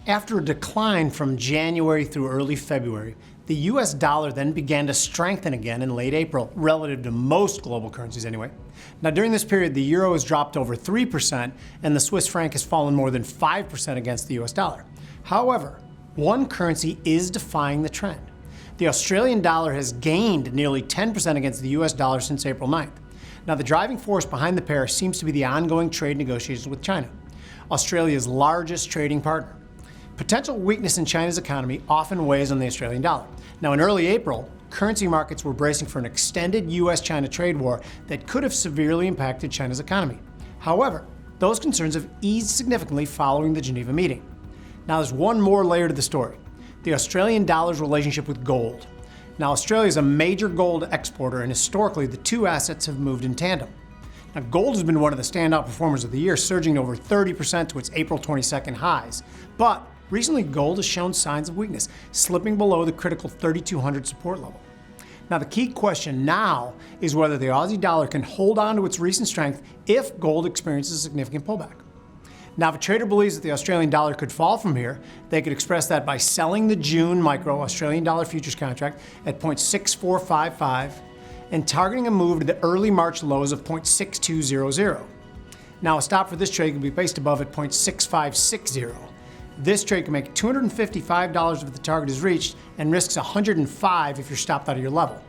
After a decline from January through early February, the US dollar then began to strengthen again in late April, relative to most global currencies anyway. Now during this period, the euro has dropped over 3% and the Swiss franc has fallen more than 5% against the US dollar. However, one currency is defying the trend. The Australian dollar has gained nearly 10% against the US dollar since April 9th. Now the driving force behind the pair seems to be the ongoing trade negotiations with China, Australia's largest trading partner. Potential weakness in China's economy often weighs on the Australian dollar. Now in early April, currency markets were bracing for an extended US-China trade war that could have severely impacted China's economy. However, those concerns have eased significantly following the Geneva meeting. Now there's one more layer to the story: the Australian dollar's relationship with gold. Now Australia is a major gold exporter, and historically the two assets have moved in tandem. Now gold has been one of the standout performers of the year, surging over 30% to its April 22nd highs. But recently gold has shown signs of weakness, slipping below the critical 3,200 support level. Now the key question now is whether the Aussie dollar can hold on to its recent strength if gold experiences a significant pullback. Now if a trader believes that the Australian dollar could fall from here, they could express that by selling the June micro Australian dollar futures contract at 0.6455 and targeting a move to the early March lows of 0.6200. Now a stop for this trade can be placed above at 0.6560. This trade can make $255 if the target is reached and risks $105 if you're stopped out of your level.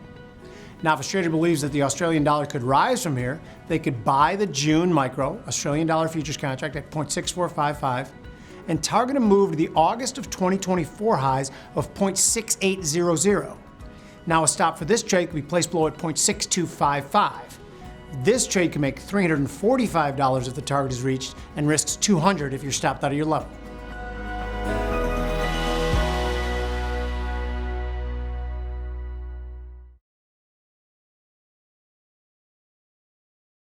Now, if a trader believes that the Australian dollar could rise from here, they could buy the June micro Australian dollar futures contract at 0.6455 and target a move to the August of 2024 highs of 0.6800. Now, a stop for this trade can be placed below at 0.6255. This trade can make $345 if the target is reached and risks $200 if you're stopped out of your level.